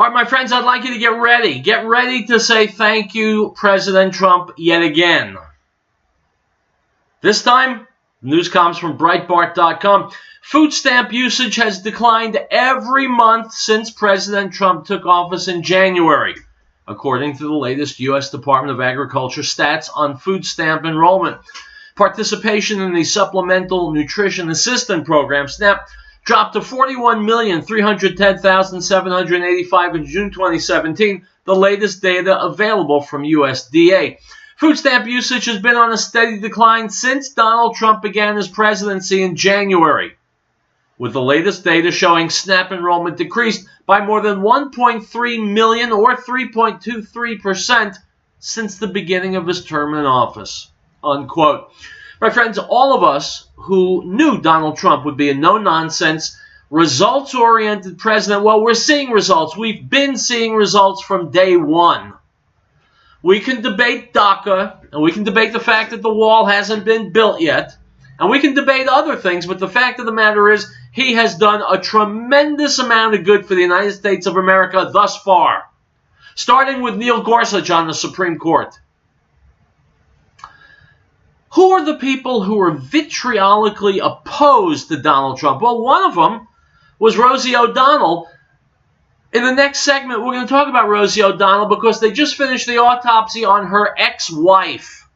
All right, my friends, I'd like you to get ready. Get ready to say thank you, President Trump, yet again. This time, news comes from Breitbart.com. Food stamp usage has declined every month since President Trump took office in January, according to the latest U.S. Department of Agriculture stats on food stamp enrollment. Participation in the Supplemental Nutrition Assistance Program, SNAP, dropped to 41,310,785 in June 2017, the latest data available from USDA. Food stamp usage has been on a steady decline since Donald Trump began his presidency in January, with the latest data showing SNAP enrollment decreased by more than 1.3 million or 3.23% since the beginning of his term in office, unquote. My friends, all of us who knew Donald Trump would be a no-nonsense, results-oriented president, well, we're seeing results. We've been seeing results from day one. We can debate DACA, and we can debate the fact that the wall hasn't been built yet, and we can debate other things, but the fact of the matter is he has done a tremendous amount of good for the United States of America thus far, starting with Neil Gorsuch on the Supreme Court. Who are the people who are vitriolically opposed to Donald Trump? Well, one of them was Rosie O'Donnell. In the next segment, we're going to talk about Rosie O'Donnell because they just finished the autopsy on her ex-wife.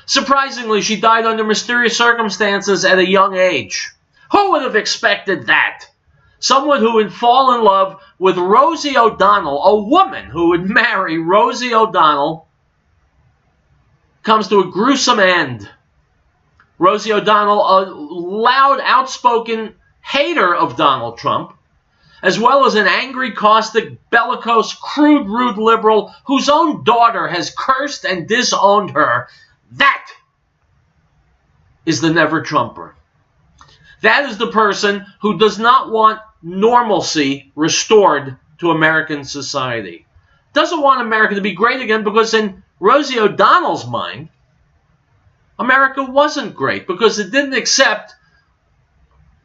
Surprisingly, she died under mysterious circumstances at a young age. Who would have expected that? Someone who would fall in love with Rosie O'Donnell, a woman who would marry Rosie O'Donnell, comes to a gruesome end. Rosie O'Donnell, a loud, outspoken hater of Donald Trump, as well as an angry, caustic, bellicose, crude, rude liberal whose own daughter has cursed and disowned her. That is the never-Trumper. That is the person who does not want normalcy restored to American society. Doesn't want America to be great again because in Rosie O'Donnell's mind, America wasn't great because it didn't accept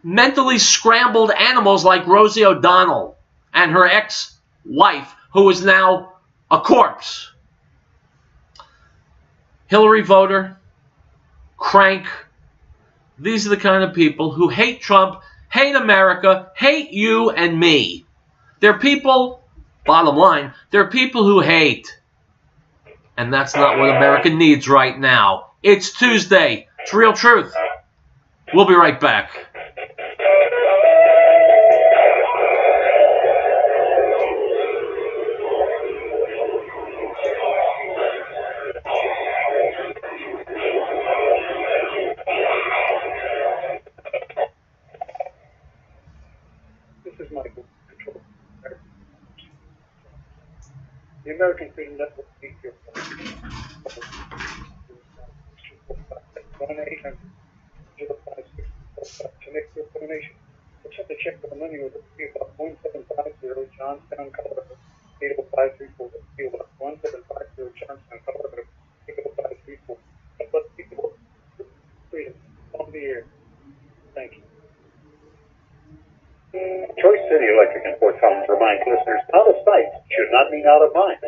mentally scrambled animals like Rosie O'Donnell and her ex-wife, who is now a corpse. Hillary voter, crank. These are the kind of people who hate Trump, hate America, hate you and me. They're people, bottom line, they're people who hate. And that's not what America needs right now. It's Tuesday. It's Real Truth. We'll be right back. This is Michael. The American Freedom Network speaks your phone. 1-800-056-45 to make your donation. Or simply check the money order PO Box 1750, Johnstown, Colorado 80534. PO Box 1750, Johnstown, Colorado 80534. Let people freedom on the air. Thank you. Choice City Electric in Fort Collins reminds listeners, out of sight should not mean out of mind.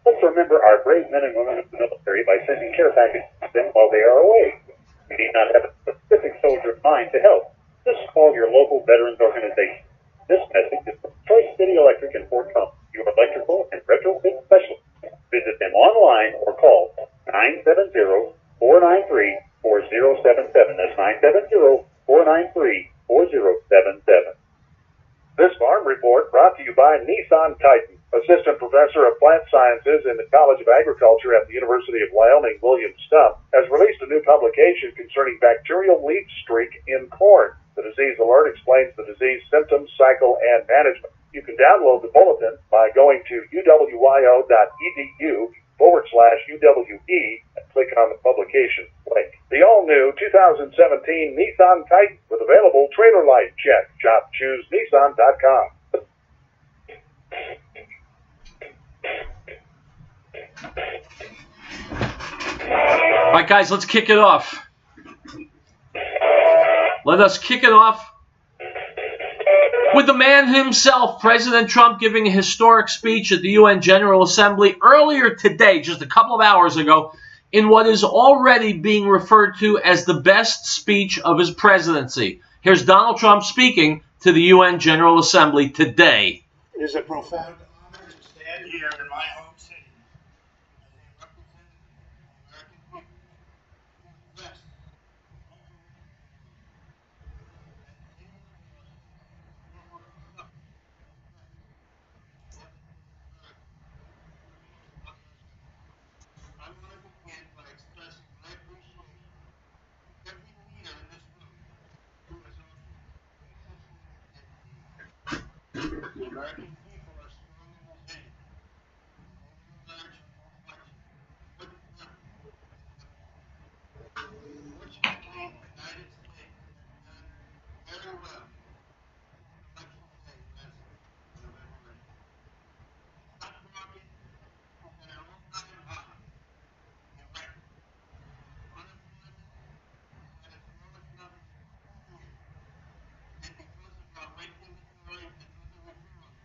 Let's remember our brave men and women of the military by sending care packages to them while they are away. You need not have a specific soldier in mind to help. Just call your local veterans organization. This message is from Choice City Electric in Fort Collins, your electrical and retrofit specialist. Visit them online or call 970-493-4077. That's 970-493-4077. This Farm Report brought to you by Nissan Titan. Assistant Professor of Plant Sciences in the College of Agriculture at the University of Wyoming, William Stump, has released a new publication concerning bacterial leaf streak in corn. The disease alert explains the disease symptoms, cycle, and management. You can download the bulletin by going to uwyo.edu/UWE and click on the publication link. The all-new 2017 Nissan Titan with available trailer light check. Shop ChooseNissan.com. All right, guys, let's kick it off. Let us kick it off With the man himself, President Trump, giving a historic speech at the UN General Assembly earlier today, just a couple of hours ago, in what is already being referred to as the best speech of his presidency. Here's Donald Trump speaking to the UN General Assembly today. It is a profound honor to stand here in my home city as a representative of the American people who invest I want to begin by expressing my appreciation to every leader in this room who has offered the American people are strong and resilient. They will emerge from this election more determined than ever before. Fortunately, the United States has done very well since election day last November 8th. The stock market is at an all-time high in record. Unemployment is at its lowest level in 2 years. And because of our regulatory and other reforms,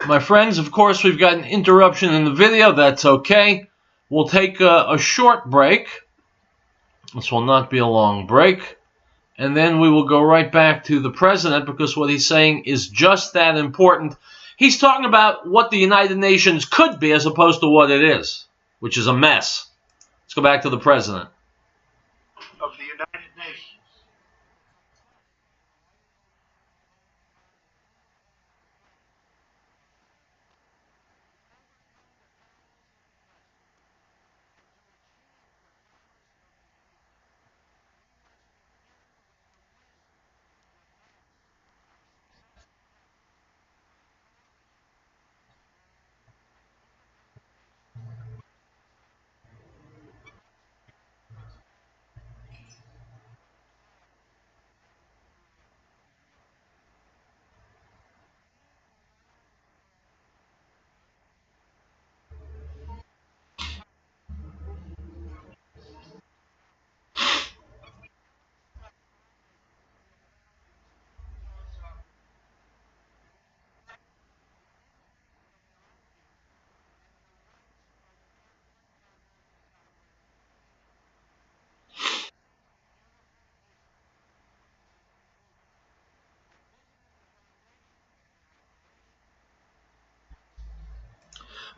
my friends, of course, we've got an interruption in the video. That's okay. We'll take a short break. This will not be a long break. And then we will go right back to the president because what he's saying is just that important. He's talking about what the United Nations could be as opposed to what it is, which is a mess. Let's go back to the president. Of the United Nations.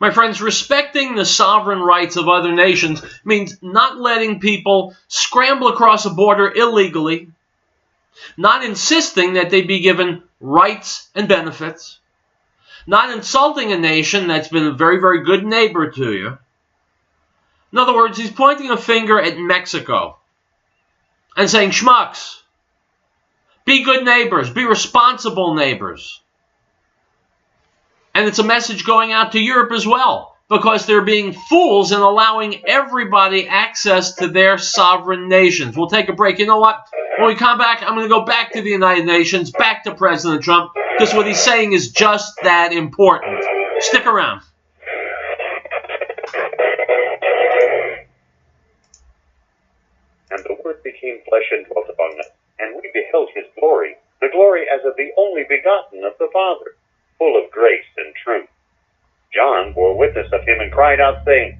My friends, respecting the sovereign rights of other nations means not letting people scramble across a border illegally, not insisting that they be given rights and benefits, not insulting a nation that's been a very, very good neighbor to you. In other words, he's pointing a finger at Mexico and saying, schmucks, be good neighbors, be responsible neighbors. And it's a message going out to Europe as well, because they're being fools and allowing everybody access to their sovereign nations. We'll take a break. You know what? When we come back, I'm going to go back to the United Nations, back to President Trump, because what he's saying is just that important. Stick around. And the Word became flesh and dwelt among us, and we beheld his glory, the glory as of the only begotten of the Father, full of grace and truth. John bore witness of him and cried out, saying,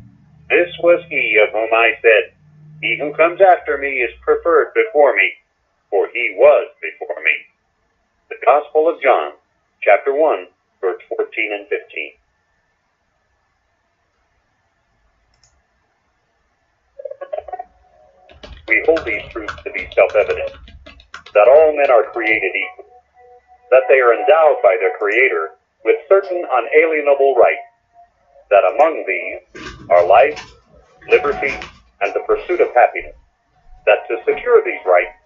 This was he of whom I said, He who comes after me is preferred before me, for he was before me. The Gospel of John, chapter 1, verse 14 and 15. We hold these truths to be self-evident, that all men are created equal, that they are endowed by their Creator with certain unalienable rights, that among these are life, liberty, and the pursuit of happiness, that to secure these rights,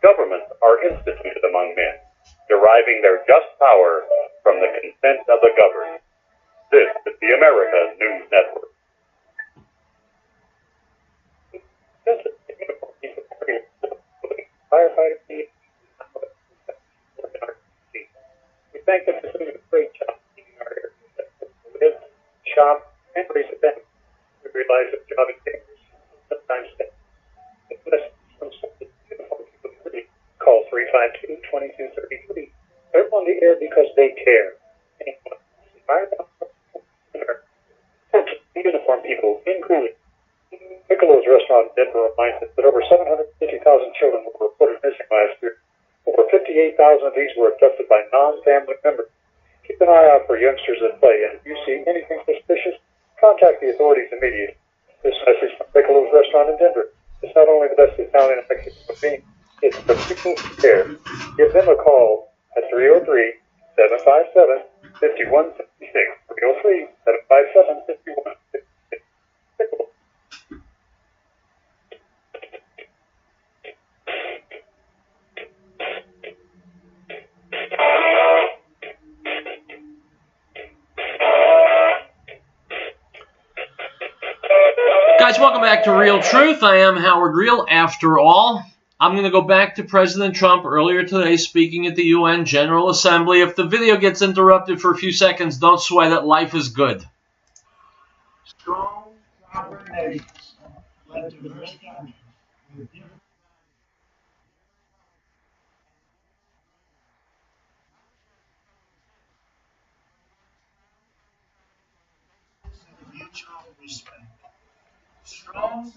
governments are instituted among men, deriving their just power from the consent of the governed. This is the America News Network. Firefighter, we thank them for doing a great job keeping our area live, shop, and raise a family. We realize that the job is dangerous. Sometimes from beautiful people. Call 352-2233. They're on the air because they care. Uniform people, including Piccolo's restaurant in Denver, reminds us that over 750,000 children were reported missing last year. Over 58,000 of these were abducted by non-family members. Keep an eye out for youngsters at play, and if you see anything suspicious, contact the authorities immediately. This message from Piccolo's restaurant in Denver. It's not only the best Italian and Mexican cuisine, it's the people who care. Give them a call at 303-757-5166. 303-757-5166. Piccolo. Guys, welcome back to Real Truth. I am Howard Riell. After all, I'm going to go back to President Trump earlier today speaking at the UN General Assembly. If the video gets interrupted for a few seconds, don't sweat it. Life is good. Strong sovereign nations led diverse countries with different respect. Strong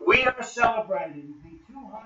We are celebrating the 200th.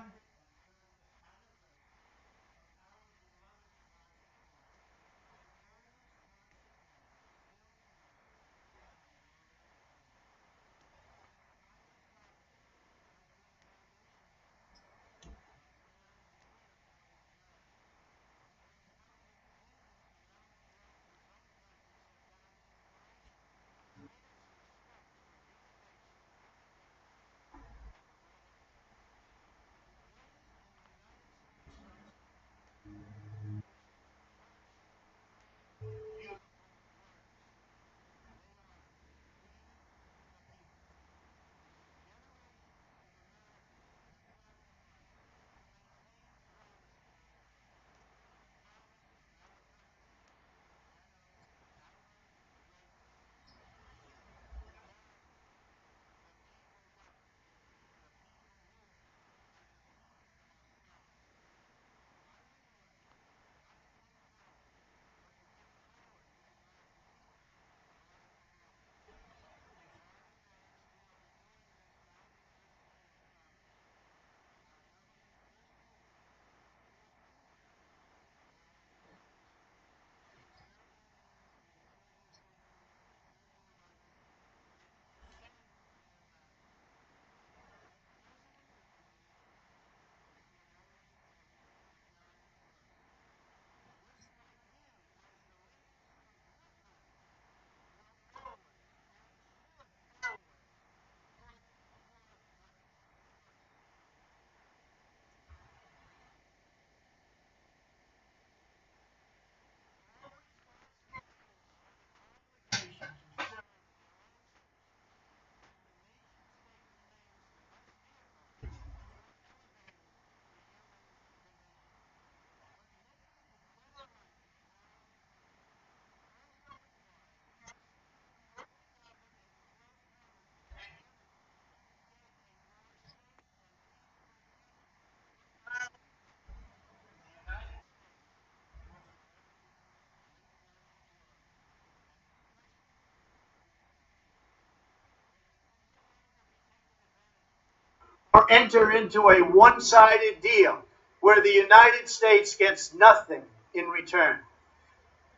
Or enter into a one-sided deal where the United States gets nothing in return.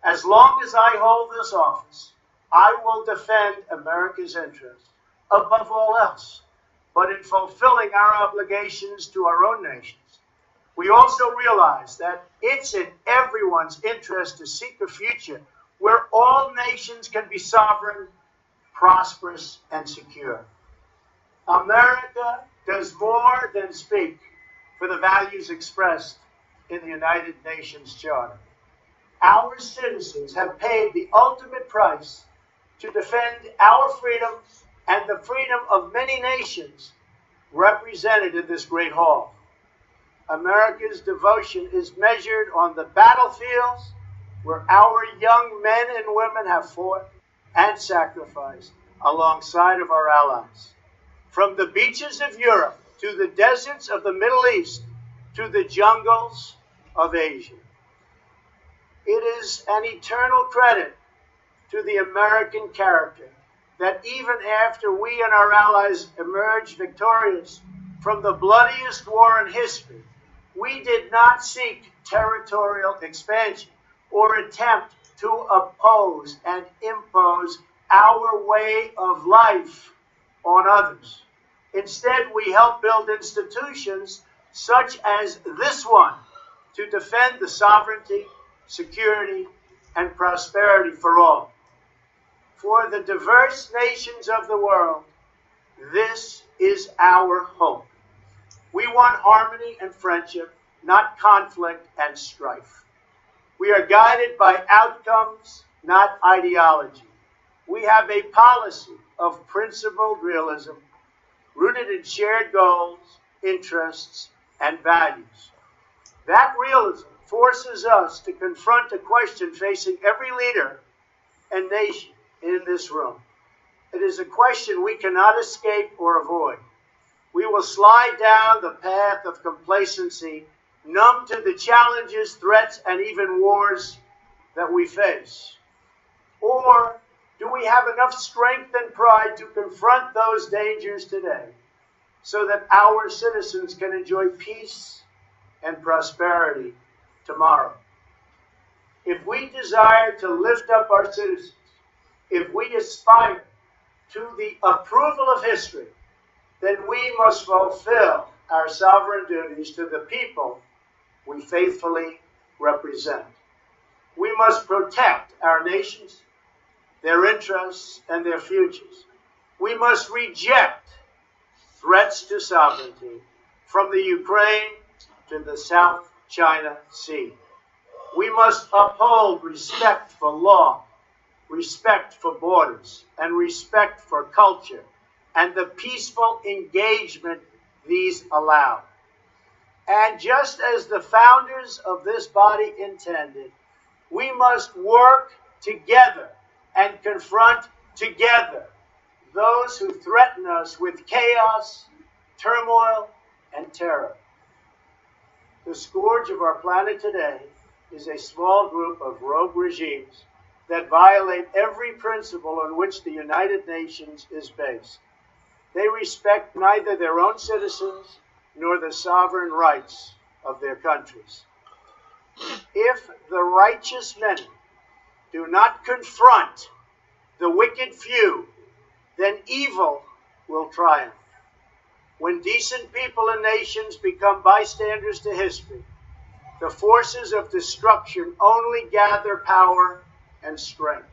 As long as I hold this office, I will defend America's interests above all else. But in fulfilling our obligations to our own nations, we also realize that it's in everyone's interest to seek a future where all nations can be sovereign, prosperous, and secure. America does more than speak for the values expressed in the United Nations Charter. Our citizens have paid the ultimate price to defend our freedom and the freedom of many nations represented in this great hall. America's devotion is measured on the battlefields where our young men and women have fought and sacrificed alongside of our allies. From the beaches of Europe to the deserts of the Middle East to the jungles of Asia. It is an eternal credit to the American character that even after we and our allies emerged victorious from the bloodiest war in history, we did not seek territorial expansion or attempt to oppose and impose our way of life on others. Instead, we helped build institutions such as this one to defend the sovereignty, security, and prosperity for all. For the diverse nations of the world, this is our hope. We want harmony and friendship, not conflict and strife. We are guided by outcomes, not ideology. We have a policy of principled realism rooted in shared goals, interests, and values. That realism forces us to confront a question facing every leader and nation in this room. It is a question we cannot escape or avoid. We will slide down the path of complacency, numb to the challenges, threats, and even wars that we face. Or do we have enough strength and pride to confront those dangers today so that our citizens can enjoy peace and prosperity tomorrow? If we desire to lift up our citizens, if we aspire to the approval of history, then we must fulfill our sovereign duties to the people we faithfully represent. We must protect our nations, their interests, and their futures. We must reject threats to sovereignty from the Ukraine to the South China Sea. We must uphold respect for law, respect for borders, and respect for culture, and the peaceful engagement these allow. And just as the founders of this body intended, we must work together and confront together those who threaten us with chaos, turmoil, and terror. The scourge of our planet today is a small group of rogue regimes that violate every principle on which the United Nations is based. They respect neither their own citizens nor the sovereign rights of their countries. If the righteous many do not confront the wicked few, then evil will triumph. When decent people and nations become bystanders to history, the forces of destruction only gather power and strength.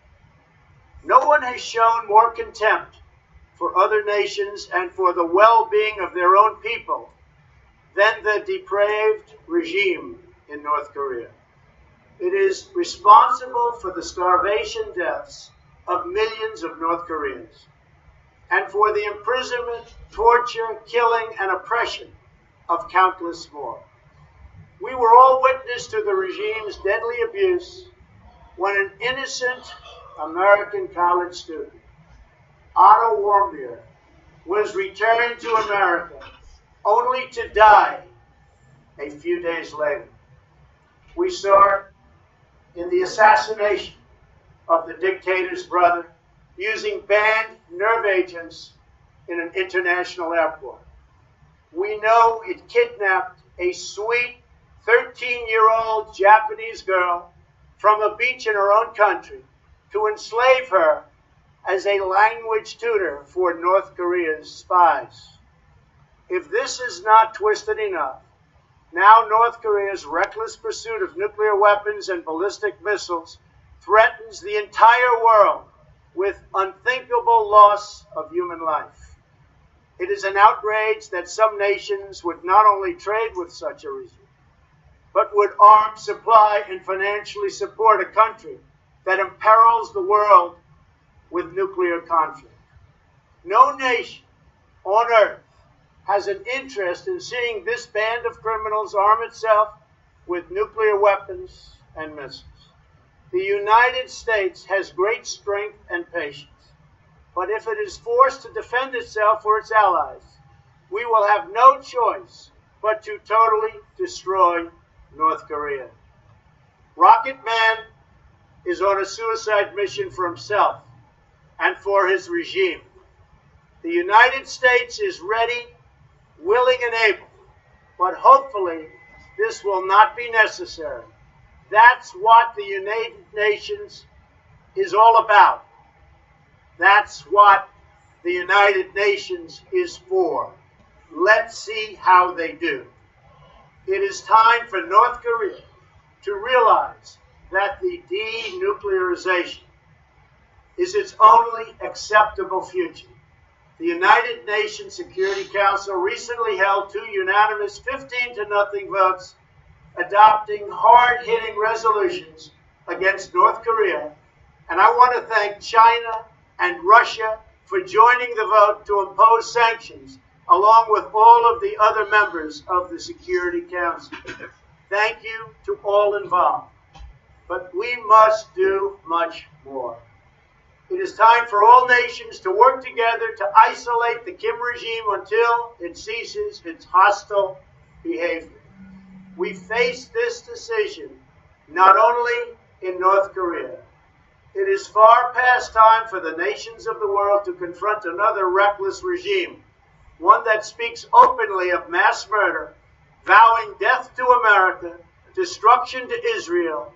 No one has shown more contempt for other nations and for the well-being of their own people than the depraved regime in North Korea. It is responsible for the starvation deaths of millions of North Koreans and for the imprisonment, torture, killing, and oppression of countless more. We were all witness to the regime's deadly abuse when an innocent American college student, Otto Warmbier, was returned to America only to die a few days later. We saw in the assassination of the dictator's brother using banned nerve agents in an international airport. We know it kidnapped a sweet 13-year-old Japanese girl from a beach in her own country to enslave her as a language tutor for North Korea's spies. If this is not twisted enough, now North Korea's reckless pursuit of nuclear weapons and ballistic missiles threatens the entire world with unthinkable loss of human life. It is an outrage that some nations would not only trade with such a regime, but would arm, supply, and financially support a country that imperils the world with nuclear conflict. No nation on earth has an interest in seeing this band of criminals arm itself with nuclear weapons and missiles. The United States has great strength and patience, but if it is forced to defend itself or its allies, we will have no choice but to totally destroy North Korea. Rocket Man is on a suicide mission for himself and for his regime. The United States is ready, willing, and able, but hopefully this will not be necessary. That's what the United Nations is all about. That's what the United Nations is for. Let's see how they do. It is time for North Korea to realize that the denuclearization is its only acceptable future. The United Nations Security Council recently held 2 unanimous 15-0 votes adopting hard-hitting resolutions against North Korea, and I want to thank China and Russia for joining the vote to impose sanctions, along with all of the other members of the Security Council. Thank you to all involved. But we must do much more. It is time for all nations to work together to isolate the Kim regime until it ceases its hostile behavior. We face this decision not only in North Korea. It is far past time for the nations of the world to confront another reckless regime, one that speaks openly of mass murder, vowing death to America, destruction to Israel,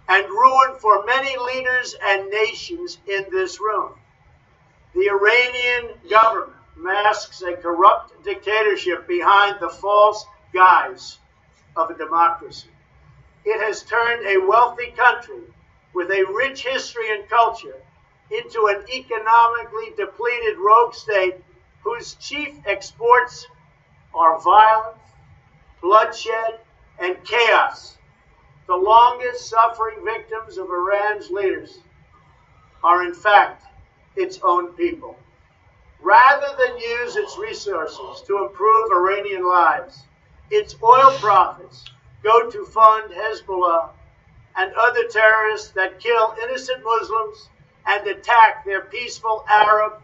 and ruin for many leaders and nations in this room. The Iranian government masks a corrupt dictatorship behind the false guise of a democracy. It has turned a wealthy country with a rich history and culture into an economically depleted rogue state whose chief exports are violence, bloodshed, and chaos. The longest suffering victims of Iran's leaders are, in fact, its own people. Rather than use its resources to improve Iranian lives, its oil profits go to fund Hezbollah and other terrorists that kill innocent Muslims and attack their peaceful Arab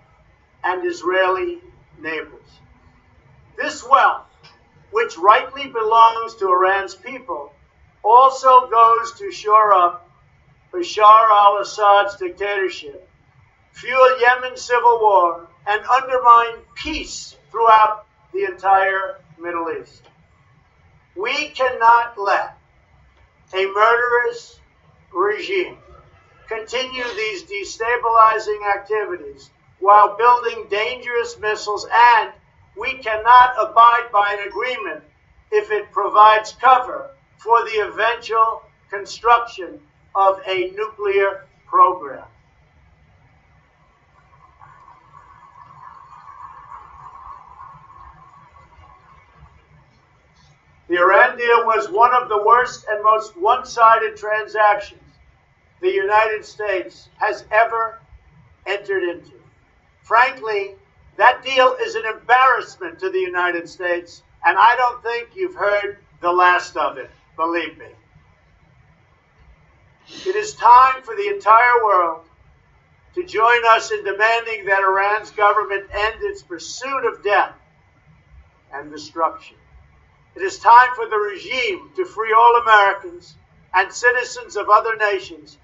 and Israeli neighbors. This wealth, which rightly belongs to Iran's people, also goes to shore up Bashar al-Assad's dictatorship, fuel Yemen's civil war, and undermine peace throughout the entire Middle East. We cannot let a murderous regime continue these destabilizing activities while building dangerous missiles, and we cannot abide by an agreement if it provides cover for the eventual construction of a nuclear program. The Iran deal was one of the worst and most one-sided transactions the United States has ever entered into. Frankly, that deal is an embarrassment to the United States, and I don't think you've heard the last of it, believe me. It is time for the entire world to join us in demanding that Iran's government end its pursuit of death and destruction. It is time for the regime to free all Americans and citizens of other nations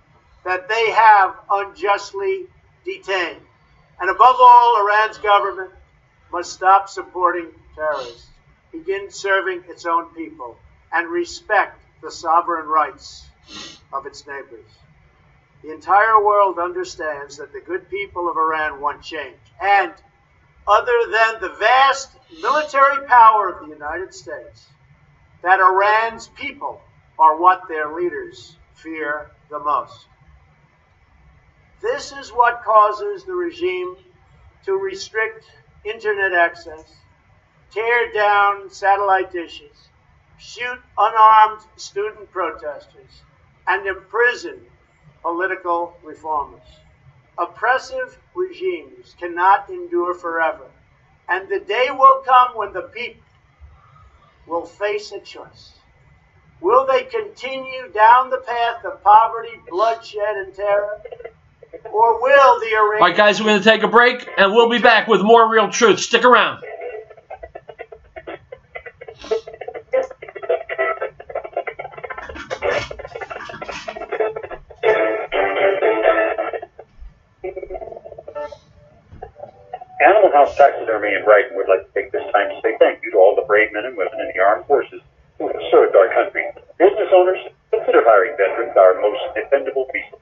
that they have unjustly detained. And above all, Iran's government must stop supporting terrorists, begin serving its own people, and respect the sovereign rights of its neighbors. The entire world understands that the good people of Iran want change. And other than the vast military power of the United States, that Iran's people are what their leaders fear the most. This is what causes the regime to restrict internet access, tear down satellite dishes, shoot unarmed student protesters, and imprison political reformers. Oppressive regimes cannot endure forever, and the day will come when the people will face a choice. Will they continue down the path of poverty, bloodshed, and terror? Or will the Iranian... All right, guys, we're going to take a break, and we'll be back with more Real Truth. Stick around. Animal House Taxidermy in Brighton would like to take this time to say thank you to all the brave men and women in the armed forces who have served our country. Business owners, consider hiring veterans, our most dependable people.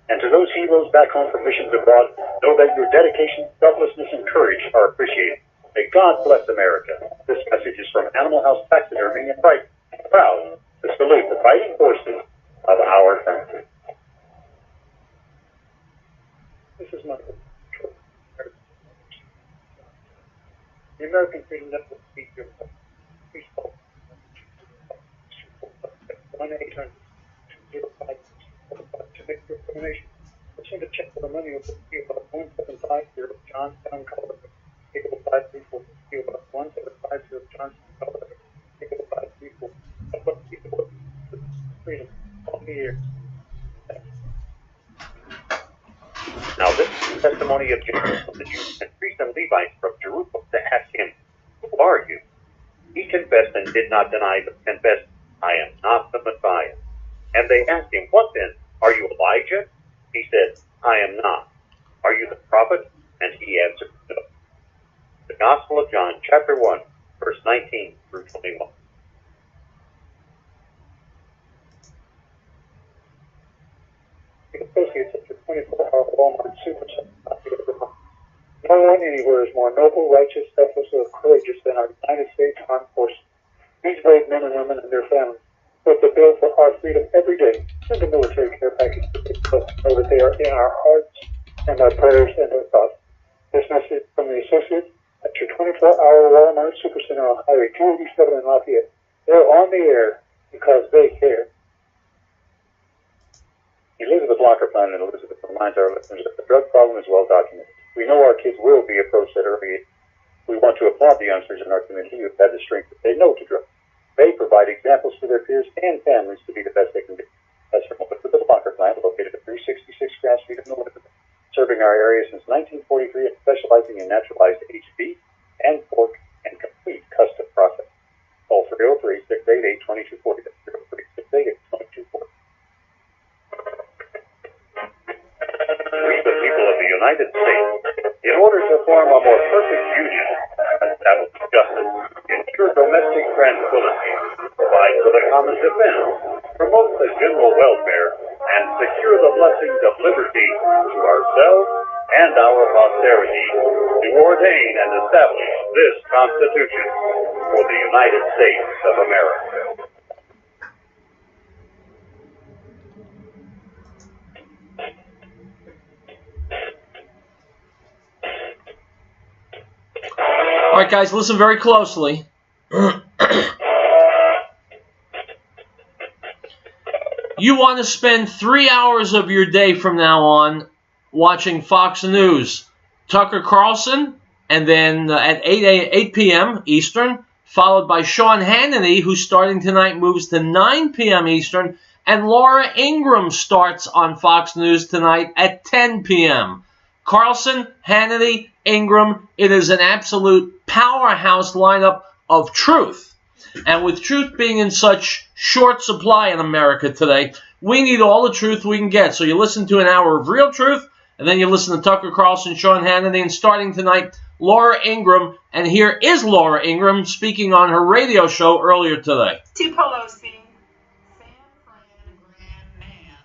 And to those heroes back home from missions abroad, know that your dedication, selflessness, and courage are appreciated. May God bless America. This message is from Animal House Taxidermy in Brighton, proud to salute the fighting forces of our country. This is my the American Freedom Network speaker. to make your donation. Send a check for the money of about 1750 Johnstown, Colorado. People 534 about 1750 Johnstown, Colorado. People 534. Freedom on the air. Now this is the testimony of Jesus of the Jews and priests and Levites from Jerusalem to ask him, "Who are you?" He confessed and did not deny, but confessed, "I am not the Messiah." And they asked him, "What then? Are you Elijah?" He said, "I am not." "Are you the prophet?" And he answered, "No." The Gospel of John, chapter 1, verse 19 through 21. The associates of the 24-hour Walmart Supercenter. No one anywhere is more noble, righteous, selfless, or courageous than our United States Armed Forces. These brave men and women and their families foot the bill for our freedom every day. Send a military care package to people to know that they are in our hearts and our prayers and our thoughts. This message from the associates at your 24-hour Walmart Supercenter on Highway 287 in Lafayette. They're on the air because they care. Elizabeth Locker Plan and Elizabeth reminds our listeners that the drug problem is well documented. We know our kids will be approached at early age. We want to applaud the youngsters in our community who have had the strength to say no to drugs. They provide examples for their peers and families to be the best they can be. As for Elizabeth Locker Plan, located at 366 Grand Street in Elizabeth, serving our area since 1943 and specializing in naturalized aged beef and pork and complete custom processing. Call 303-688-2240. That's 303-688-2240. We, the people of the United States, in order to form a more perfect union, establish justice, ensure domestic tranquility, provide for the common defense, promote the general welfare, and secure the blessings of liberty to ourselves and our posterity, do ordain and establish this Constitution for the United States of America. All right, guys, listen very closely. You want to spend 3 hours of your day from now on watching Fox News, Tucker Carlson, and then at 8 p.m. Eastern, followed by Sean Hannity, who starting tonight moves to 9 p.m. Eastern, and Laura Ingraham starts on Fox News tonight at 10 p.m. Carlson, Hannity, Ingraham, it is an absolute powerhouse lineup of truth. And with truth being in such short supply in America today, we need all the truth we can get. So you listen to an hour of real truth, and then you listen to Tucker Carlson, Sean Hannity, and starting tonight, Laura Ingraham. And here is Laura Ingraham speaking on her radio show earlier today. To Pelosi, San Fran Grand Man.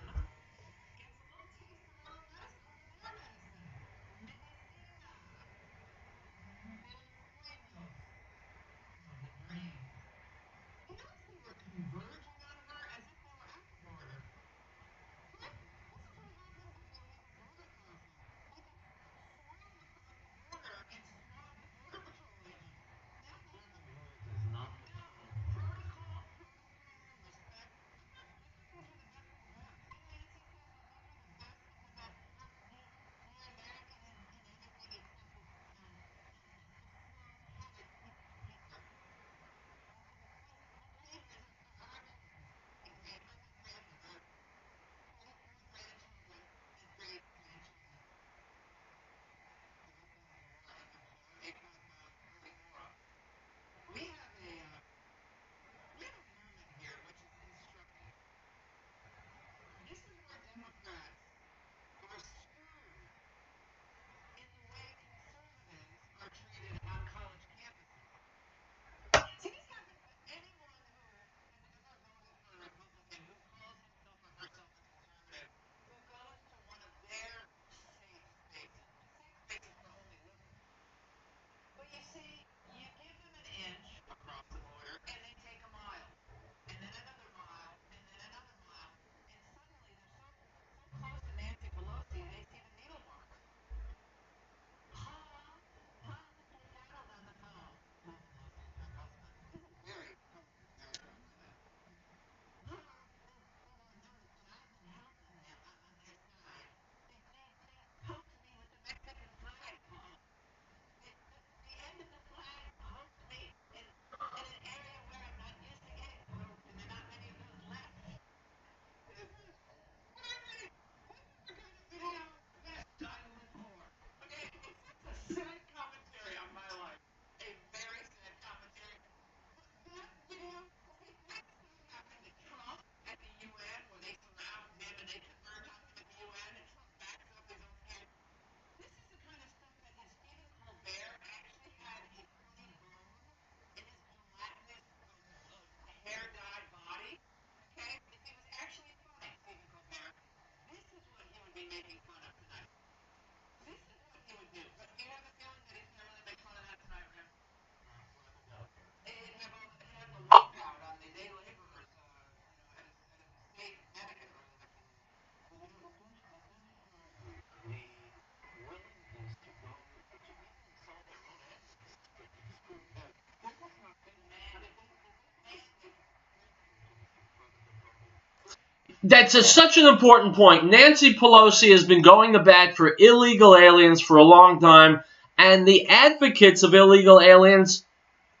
That's such an important point. Nancy Pelosi has been going to bat for illegal aliens for a long time, and the advocates of illegal aliens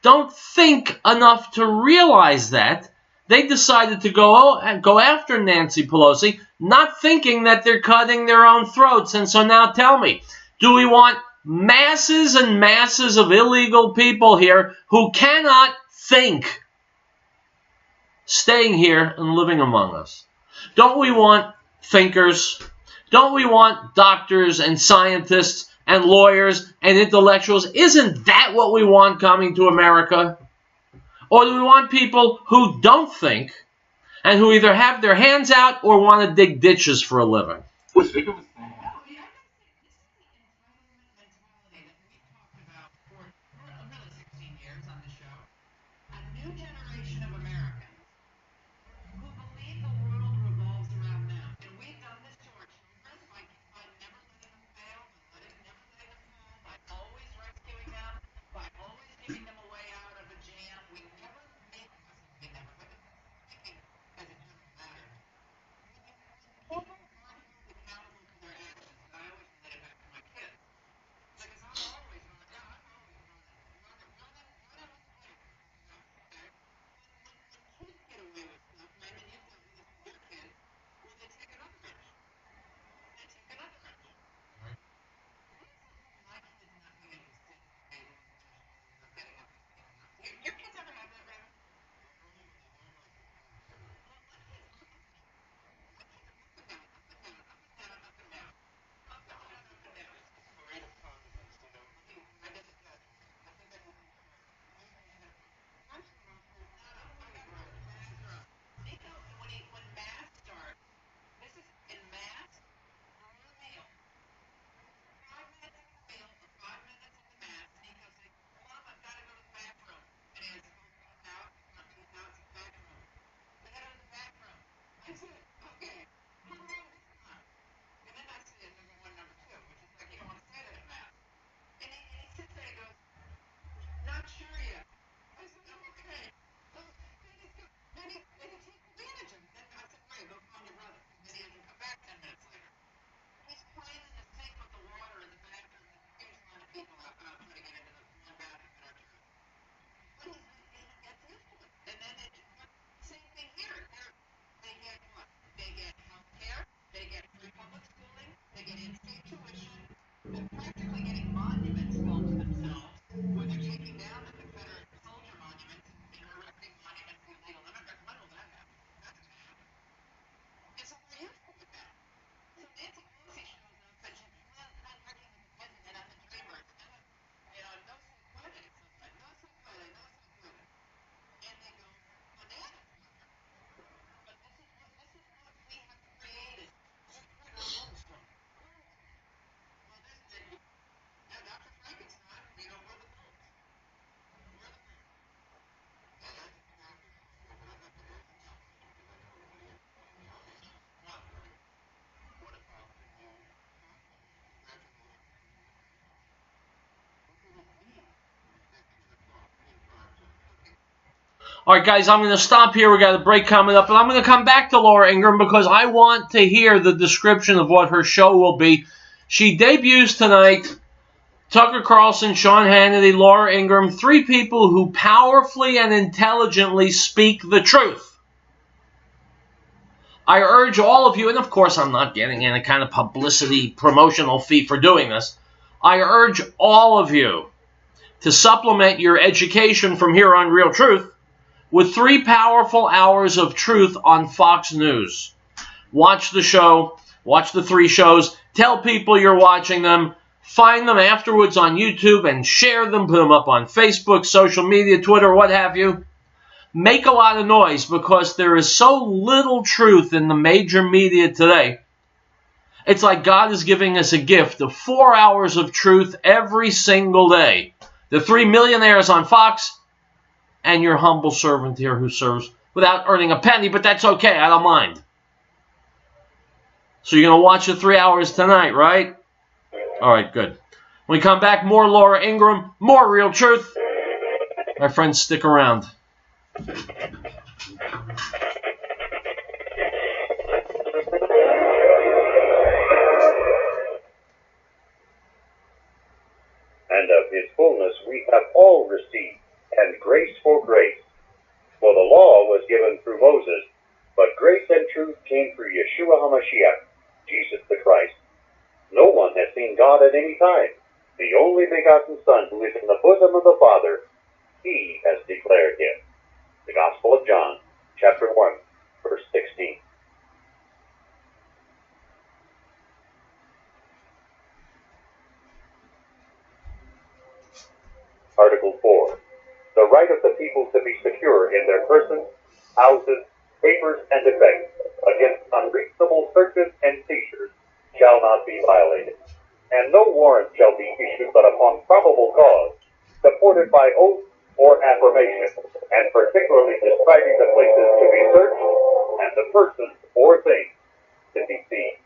don't think enough to realize that. They decided to go after Nancy Pelosi, not thinking that they're cutting their own throats. And so now tell me, do we want masses and masses of illegal people here who cannot think staying here and living among us? Don't we want thinkers? Don't we want doctors and scientists and lawyers and intellectuals? Isn't that what we want coming to America? Or do we want people who don't think and who either have their hands out or want to dig ditches for a living? All right, guys, I'm going to stop here. We got a break coming up, and I'm going to come back to Laura Ingraham because I want to hear the description of what her show will be. She debuts tonight. Tucker Carlson, Sean Hannity, Laura Ingraham, three people who powerfully and intelligently speak the truth. I urge all of you, and of course I'm not getting any kind of publicity promotional fee for doing this. I urge all of you to supplement your education from here on Real Truth with 3 powerful hours of truth on Fox News. Watch the show. Watch the 3 shows. Tell people you're watching them. Find them afterwards on YouTube and share them. Put them up on Facebook, social media, Twitter, what have you. Make a lot of noise because there is so little truth in the major media today. It's like God is giving us a gift of 4 hours of truth every single day. The 3 millionaires on Fox and your humble servant here who serves without earning a penny, but that's okay. I don't mind. So you're going to watch the 3 hours tonight, right? All right, good. When we come back, more Laura Ingraham, more Real Truth. My friends, stick around. we have all received, and grace for grace. For the law was given through Moses, but grace and truth came through Yeshua HaMashiach, Jesus the Christ. No one has seen God at any time. The only begotten Son, who is in the bosom of the Father, he has declared him. The Gospel of John, chapter 1, verse 16. Article 4. The right of the people to be secure in their persons, houses, papers, and effects against unreasonable searches and seizures shall not be violated, and no warrant shall be issued but upon probable cause, supported by oath or affirmation, and particularly describing the places to be searched and the persons or things to be seized.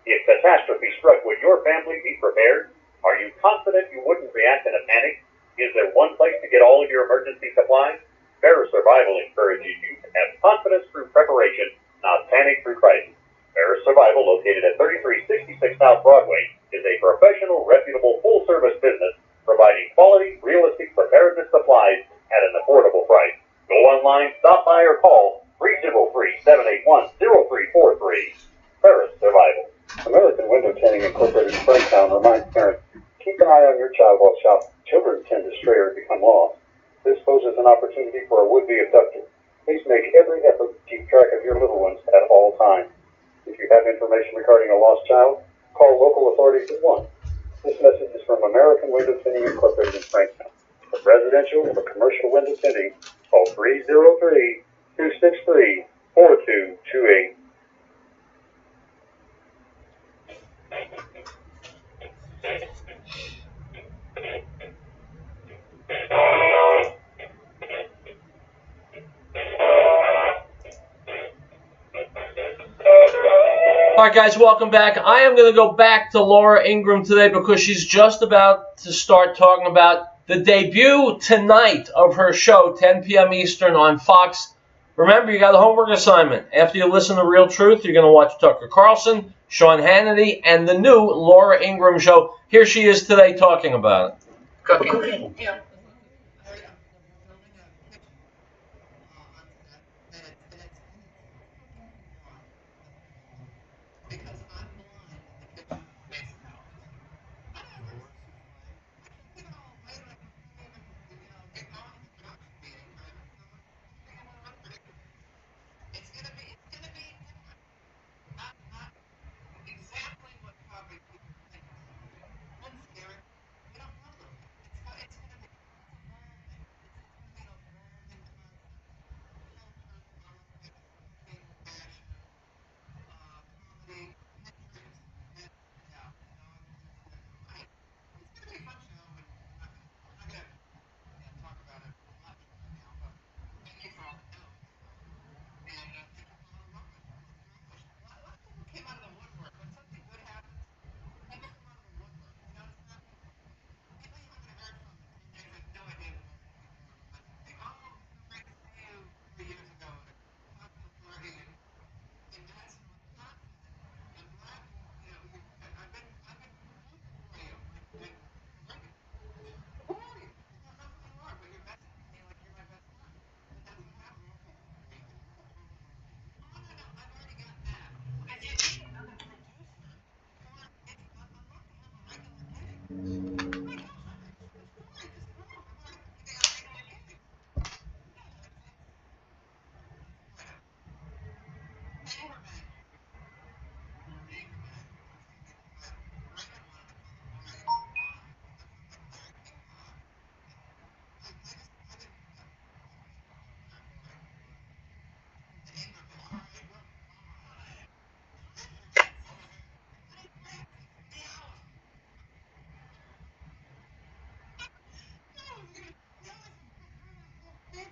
If catastrophe struck, would your family be prepared? Are you confident you wouldn't react in a panic? Is there one place to get all of your emergency supplies? Better Survival encourages you to have confidence through preparation, not panic through crisis. Better Survival, located at 3366 South Broadway, is a professional, reputable, full-service business providing quality, realistic preparedness supplies at an affordable price. Go online, stop by, or call 303-781-0343. Paris Survival. American Window Tinting Incorporated in Franktown reminds parents, keep an eye on your child while shopping. Children tend to stray or become lost. This poses an opportunity for a would-be abductor. Please make every effort to keep track of your little ones at all times. If you have information regarding a lost child, call local authorities at once. This message is from American Window Tinting Incorporated in Franktown. For residential or commercial window tinting, call 303-263-4228. All right, guys, welcome back. I am going to go back to Laura Ingraham today because she's just about to start talking about the debut tonight of her show, 10 p.m. Eastern on Fox. Remember, you got a homework assignment. After you listen to Real Truth, you're going to watch Tucker Carlson, Sean Hannity, and the new Laura Ingraham show. Here she is today talking about it. Cooking. Yeah. Because I'm blind and the kitchen faces out. I don't know if it's souffle. I can't think of all later. I can even, get going with the production meeting, but it's gonna be a little unpredictable. It's gonna be different. Not exactly what probably people think it's gonna be. Wouldn't scare it. We don't know though yet. It's gonna be. It's evolving. It's gonna be an evolving concept. Real truth, politics, cooking, fashion, comedy, mysteries, and yeah, I, it's gonna be a fun show, and I'm not gonna talk about it much right now, but thank you for all the notes, and thank you for all the love messages. Thank you very much. A lot of people came out of the woodwork. When something good happens, people come out of the woodwork. You notice that? People you haven't heard from in years have no idea who those people are. But they, oh, so great to see you 3 years ago at a cocktail party in Madison, Wisconsin. I'm glad I've been rooting for you. And great. Who are you? I don't know who you are, but you're messaging me like you're my best friend. But that's what happens. Oh, no, I've already got that. If you need another producer, or I'd love to have a regular gig. Oh my gosh, of course, just come. I've already put together regular gigs. Yeah, it's quite a anger management. Anger management. It's going to be quite great. I wanted to call it Laura Ingraham Live, but that sounds like Larry King Live. And I didn't put that intro on there, Laura Ingraham Live. The Ingraham, Laura Ingraham Live. Delicious. Honey Grant, meow. No, you're going to yell at some people.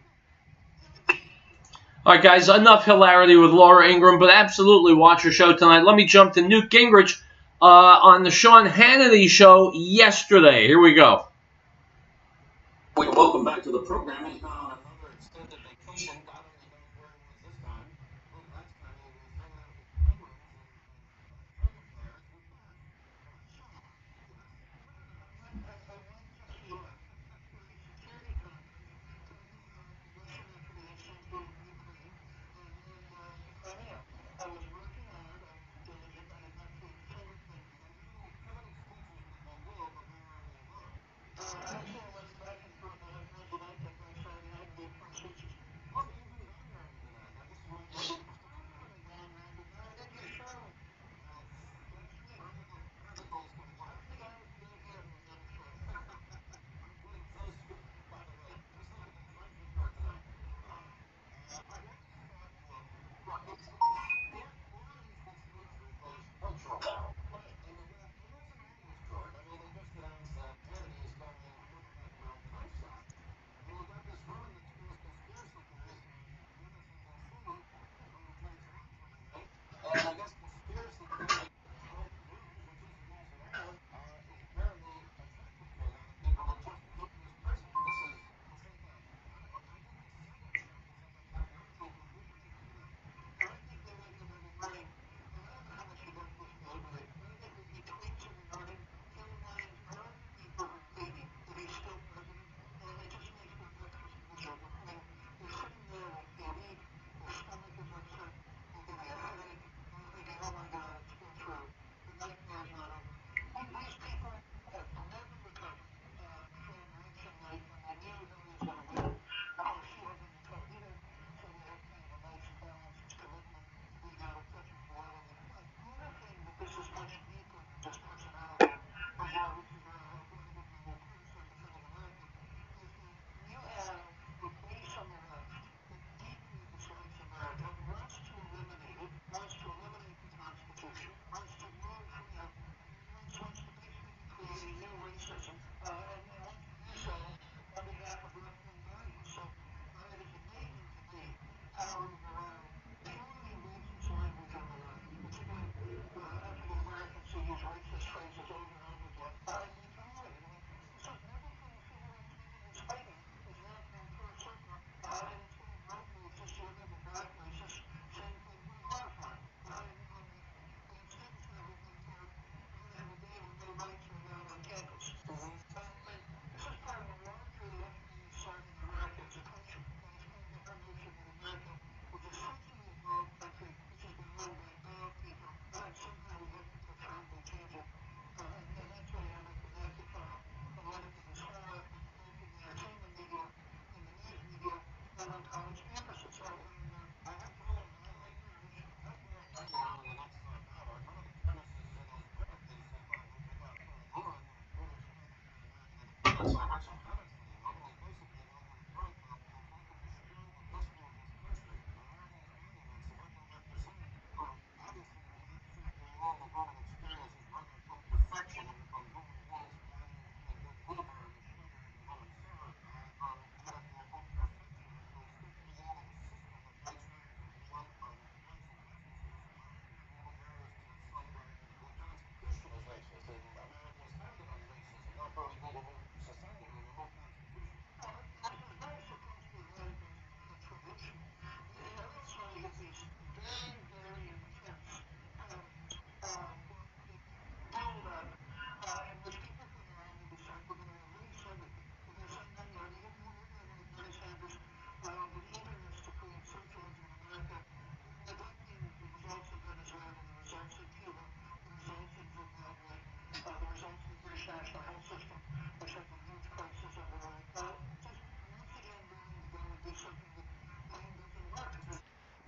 All right, guys, enough hilarity with Laura Ingraham, but absolutely watch her show tonight. Let me jump to Newt Gingrich on the Sean Hannity show yesterday. Here we go. Welcome back to the program. He's been on another extended vacation. I don't even know where he was this time. I think last time he was hanging out with penguins and poker players.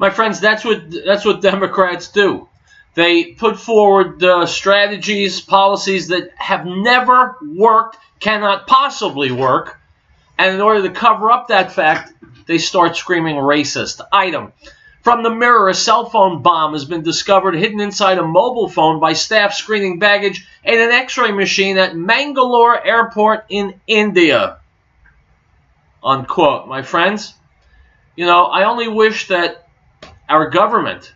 My friends, that's what Democrats do. They put forward strategies, policies that have never worked, cannot possibly work, and in order to cover up that fact, they start screaming racist. Item. From the Mirror, a cell phone bomb has been discovered hidden inside a mobile phone by staff screening baggage in an x-ray machine at Mangalore Airport in India. Unquote. My friends, I only wish that our government,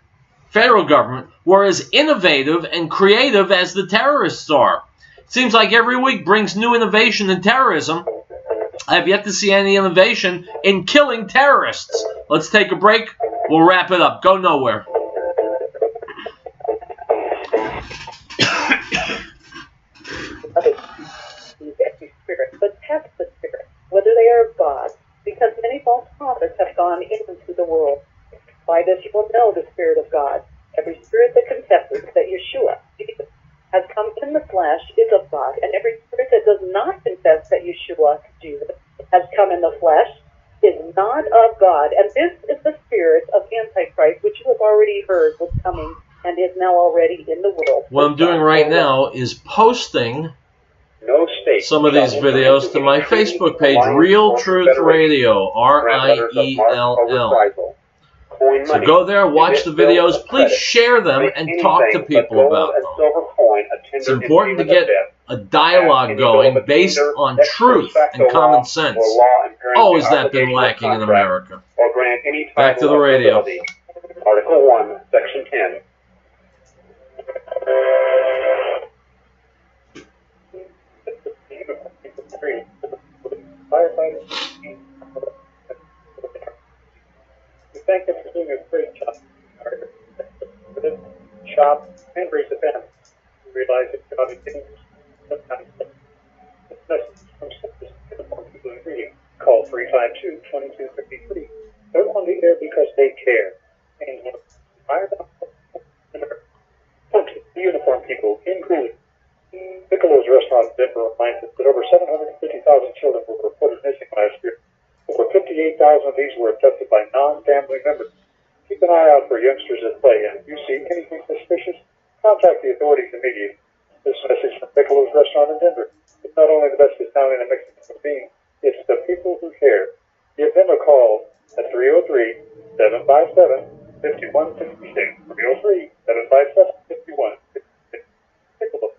federal government, were as innovative and creative as the terrorists are. It seems like every week brings new innovation in terrorism. I have yet to see any innovation in killing terrorists. Let's take a break. We'll wrap it up. Go nowhere. But test the spirit, whether they are of God, because many false prophets have gone into the world. By this you will know the Spirit of God. Every spirit that confesses that Yeshua, Jesus, has come in the flesh is of God, and every spirit that does not confess that Yeshua, Jesus, has come in the flesh is not of God. And this is the spirit of Antichrist, which you have already heard was coming and is now already in the world. What I'm doing right now is posting some of these videos to my Facebook page, Riell Truth Radio, Riell. So go there, watch the videos, please share them, and talk to people about them. It's important to get a dialogue going based on truth and common sense. Oh, has that been lacking in America? Back to the radio. Article 1, Section 10. We thank them for doing a great job. Shop and raise the family. We realize it's got to be dangerous. Sometimes it's message from Sept people in reading. Call 352-2253. They're on the air because they care. And the uniform people in Cooley. Piccolo's restaurant in Denver reminds us that over 750,000 children were reported missing last year. Over 58,000 of these were abducted by non-family members. Keep an eye out for youngsters at play, and if you see anything suspicious, contact the authorities immediately. This message from Piccolo's restaurant in Denver. It's not only the best Italian and Mexican cuisine, it's the people who care. Give them a call at 303-757-5166. 303-757-5166. Piccolo.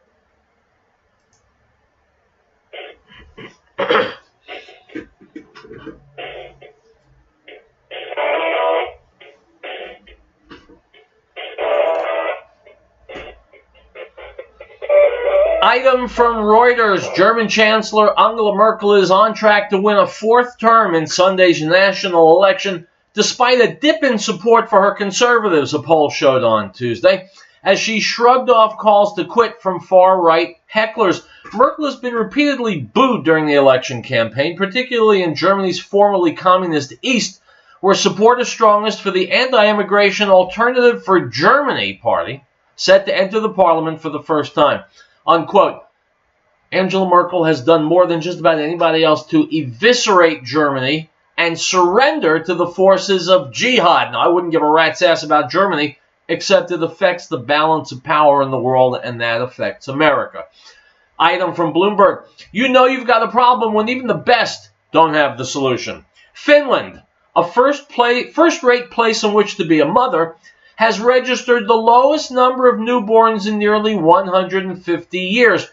Item from Reuters. German Chancellor Angela Merkel is on track to win a fourth term in Sunday's national election, despite a dip in support for her conservatives, a poll showed on Tuesday, as she shrugged off calls to quit from far-right hecklers. Merkel has been repeatedly booed during the election campaign, particularly in Germany's formerly communist East, where support is strongest for the anti-immigration Alternative for Germany party, set to enter the parliament for the first time. Unquote. Angela Merkel has done more than just about anybody else to eviscerate Germany and surrender to the forces of jihad. Now, I wouldn't give a rat's ass about Germany, except it affects the balance of power in the world, and that affects America. Item from Bloomberg. You know you've got a problem when even the best don't have the solution. Finland, a first-rate place in which to be a mother, has registered the lowest number of newborns in nearly 150 years.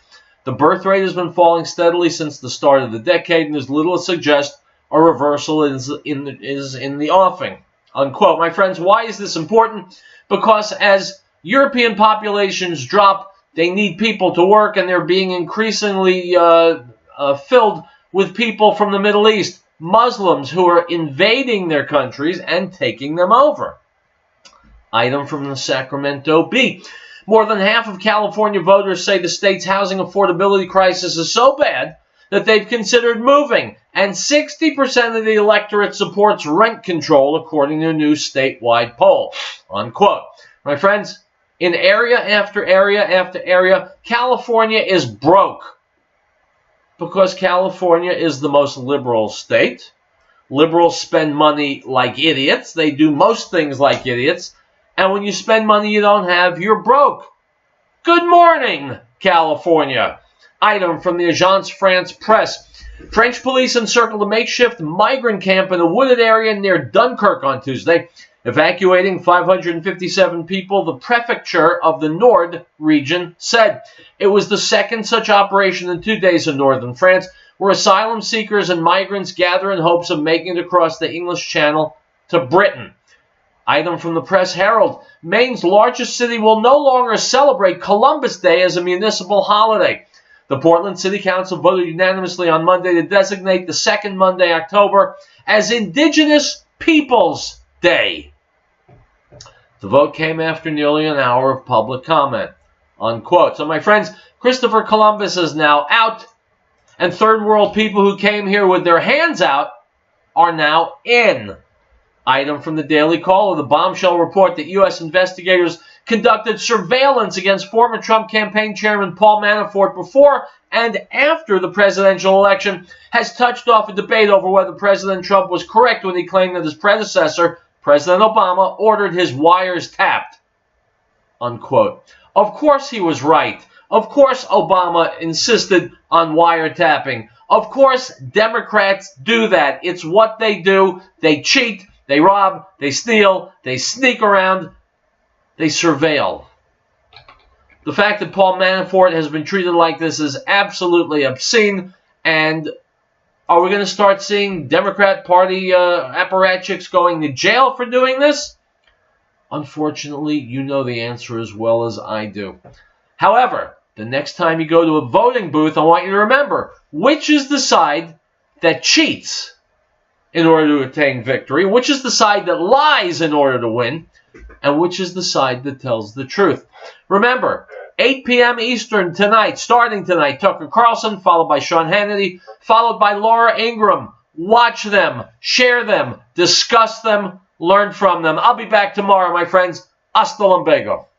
The birth rate has been falling steadily since the start of the decade, and there's little to suggest a reversal is in the offing. Unquote. My friends, why is this important? Because as European populations drop, they need people to work, and they're being increasingly filled with people from the Middle East, Muslims who are invading their countries and taking them over. Item from the Sacramento Bee. More than half of California voters say the state's housing affordability crisis is so bad that they've considered moving, and 60% of the electorate supports rent control, according to a new statewide poll. Unquote. My friends, in area after area after area, California is broke because California is the most liberal state, Liberals spend money like idiots. They do most things like idiots. And when you spend money you don't have, you're broke. Good morning, California. Item from the Agence France-Presse. French police encircled a makeshift migrant camp in a wooded area near Dunkirk on Tuesday, evacuating 557 people, the prefecture of the Nord region said. It was the second such operation in 2 days in northern France, where asylum seekers and migrants gather in hopes of making it across the English Channel to Britain. Item from the Press Herald. Maine's largest city will no longer celebrate Columbus Day as a municipal holiday. The Portland City Council voted unanimously on Monday to designate the second Monday, October, as Indigenous Peoples Day. The vote came after nearly an hour of public comment. Unquote. So, my friends, Christopher Columbus is now out, and third world people who came here with their hands out are now in. Item from the Daily Caller. The bombshell report that U.S. investigators conducted surveillance against former Trump campaign chairman Paul Manafort before and after the presidential election has touched off a debate over whether President Trump was correct when he claimed that his predecessor, President Obama, ordered his wires tapped. Unquote. Of course he was right. Of course Obama insisted on wiretapping. Of course Democrats do that. It's what they do. They cheat. They rob, they steal, they sneak around, they surveil. The fact that Paul Manafort has been treated like this is absolutely obscene. And are we going to start seeing Democrat Party apparatchiks going to jail for doing this? Unfortunately, you know the answer as well as I do. However, the next time you go to a voting booth, I want you to remember, which is the side that cheats in order to attain victory, which is the side that lies in order to win, and which is the side that tells the truth. Remember, 8 p.m. Eastern tonight, starting tonight, Tucker Carlson, followed by Sean Hannity, followed by Laura Ingraham. Watch them, share them, discuss them, learn from them. I'll be back tomorrow, my friends. Hasta lumbago.